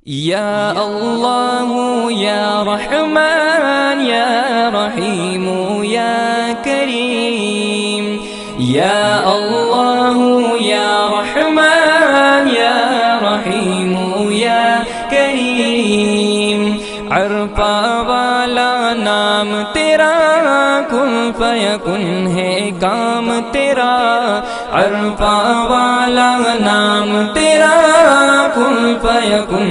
या अल्लाह या रहमान या रहीम या करीम। या अल्लाह या रहमान या रहीम या करीम। अरफा वाला नाम तेरा, कुन फयकुन है काम तेरा। अरफा वाला नाम तेरा, कुन फयकुन